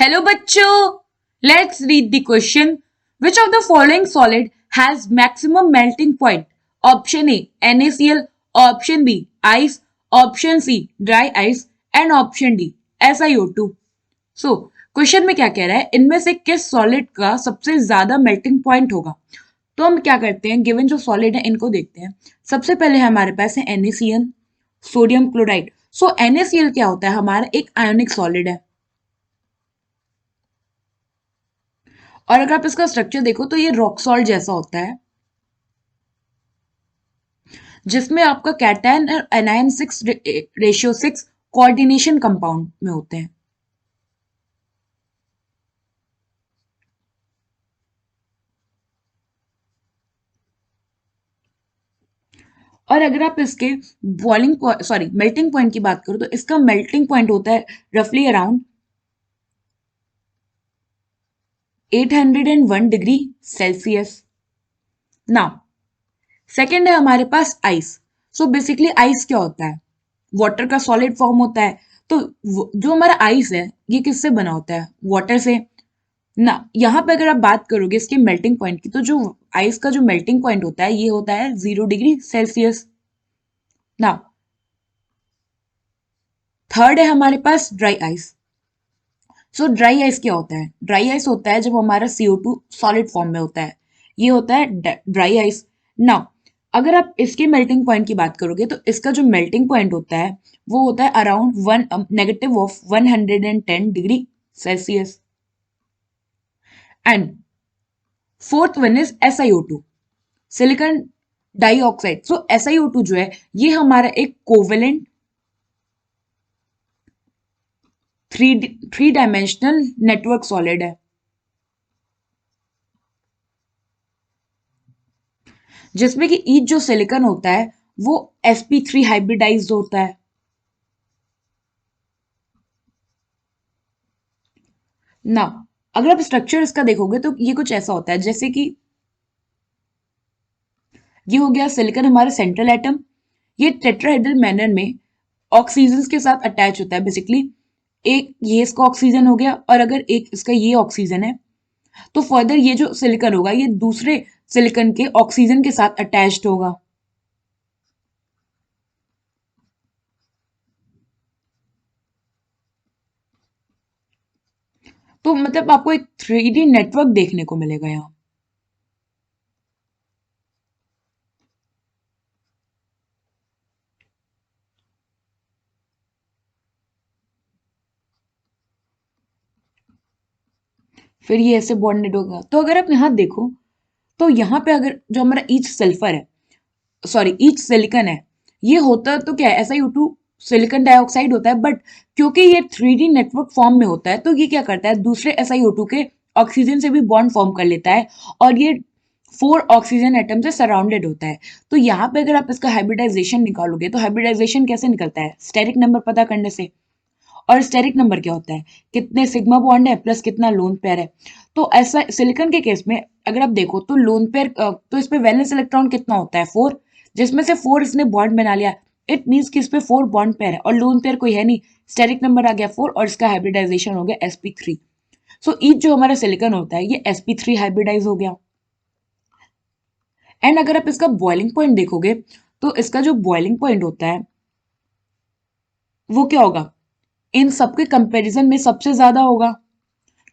Hello bachcho, let's read the question. Which of the following solid has maximum melting point? Option A NaCl, option B ice, option C dry ice and option D SiO2. So question में क्या कह रहा है, इनमें से किस solid का सबसे ज्यादा मेल्टिंग पॉइंट होगा। तो हम क्या करते हैं, गिवन जो सॉलिड है इनको देखते हैं। सबसे पहले हमारे पास है NaCl, सोडियम क्लोराइड। सो NaCl क्या होता है, हमारा एक आयोनिक सॉलिड है। और अगर आप इसका स्ट्रक्चर देखो तो ये रॉक सॉल्ट जैसा होता है, जिसमें आपका कैटायन और एनायन 6:6 कोऑर्डिनेशन कंपाउंड में होते हैं। और अगर आप इसके मेल्टिंग पॉइंट की बात करो तो इसका मेल्टिंग पॉइंट होता है रफली around 801 degree Celsius. Now second है हमारे पास आइस। सो बेसिकली आइस क्या होता है, वाटर का सॉलिड फॉर्म होता है। तो जो हमारा आइस है ये किससे बना होता है, वाटर से ना। यहाँ पे अगर आप बात करोगे इसके मेल्टिंग पॉइंट की, तो जो आइस का जो मेल्टिंग पॉइंट होता है ये होता है 0 डिग्री सेल्सियस। ना थर्ड है हमारे पास dry ice. So dry ice क्या होता है, ड्राई आइस होता है जब हमारा CO2 सॉलिड फॉर्म में होता है, ये होता है ड्राई आइस। नाउ अगर आप इसके मेल्टिंग पॉइंट की बात करोगे तो इसका जो मेल्टिंग पॉइंट होता है वो होता है around -110 degree Celsius. And fourth one is SiO2, silicon dioxide. So SiO2 जो है ये हमारा एक covalent three dimensional network solid है, जिसमें कि ईच जो सिलिकॉन होता है वो sp3 हाइब्रिडाइज्ड होता है। ना अगर आप स्ट्रक्चर इसका देखोगे तो ये कुछ ऐसा होता है, जैसे कि ये हो गया सिलिकॉन हमारा सेंट्रल एटम, ये टेट्राहेड्रल मैनर में ऑक्सीजन के साथ अटैच होता है। बेसिकली एक ये इसका ऑक्सीजन हो गया और अगर एक इसका ये ऑक्सीजन है तो फर्दर ये जो सिलिकॉन होगा ये दूसरे सिलिकॉन के ऑक्सीजन के साथ अटैच्ड होगा। तो मतलब आपको एक 3D नेटवर्क देखने को मिलेगा यहाँ। फिर ये ऐसे बॉन्डेड होगा। तो अगर आप यहाँ देखो तो यहाँ पे अगर जो हमारा ईच सल्फर है, सॉरी ईच सिलिकॉन है, ये होता तो क्या है, SiO2 सिलिकॉन डाइऑक्साइड होता है। बट क्योंकि ये 3D नेटवर्क फॉर्म में होता है तो ये क्या करता है, दूसरे SiO2 के ऑक्सीजन से भी बॉन्ड फॉर्म कर लेता है और ये 4 ऑक्सीजन एटम से सराउंडेड होता है। तो यहाँ पे अगर आप इसका हाइब्रिडाइजेशन निकालोगे तो हाइब्रिडाइजेशन कैसे निकलता है, स्टेरिक नंबर पता करने से। और स्टेरिक नंबर क्या होता है, कितने सिग्मा बॉन्ड है प्लस कितना लोन पेयर है। तो ऐसा सिलिकॉन के केस में अगर आप देखो तो लोन पेयर तो इस पे वैलेंस इलेक्ट्रॉन कितना होता है, 4, जिसमें से 4 इसने बॉन्ड बना लिया। इट मीन्स कि इस पे 4 बॉन्ड पेयर है और लोन पेयर कोई है नहीं। स्टेरिक नंबर आ गया 4 और इसका हाइब्रिडाइजेशन हो गया sp3। सो ईच जो हमारा सिलिकॉन होता है ये sp3 हाइब्रिडाइज हो गया। एंड अगर आप इसका बॉइलिंग पॉइंट देखोगे तो इसका जो बॉइलिंग पॉइंट होता है वो क्या होगा, इन सबके कंपैरिजन में सबसे ज्यादा होगा,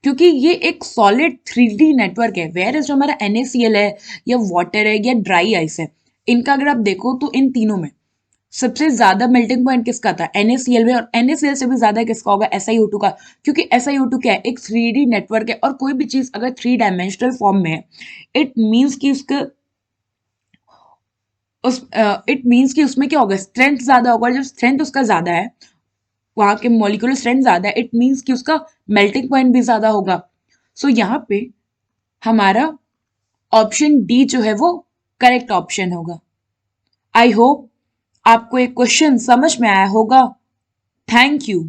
क्योंकि ये एक सॉलिड 3D नेटवर्क है। वेयर जो हमारा NaCl है या वाटर है या ड्राई आइस है, इनका अगर आप देखो तो इन तीनों में सबसे ज्यादा मेल्टिंग पॉइंट किसका था, NaCl में। और NaCl से भी ज्यादा किसका होगा, SiO2 का। क्योंकि SiO2 क्या है, एक 3D नेटवर्क है और कोई भी चीज अगर 3 डायमेंशनल फॉर्म में है इट मीन्स कि उसका इट मीन्स कि उसमें क्या होगा, स्ट्रेंथ ज्यादा होगा। और जब स्ट्रेंथ उसका ज्यादा है, वहां के मॉलिक्यूलर स्ट्रेंथ ज्यादा है, इट मीन्स कि उसका मेल्टिंग पॉइंट भी ज्यादा होगा। सो यहाँ पे हमारा ऑप्शन डी जो है वो करेक्ट ऑप्शन होगा। आई होप आपको एक क्वेश्चन समझ में आया होगा। Thank you.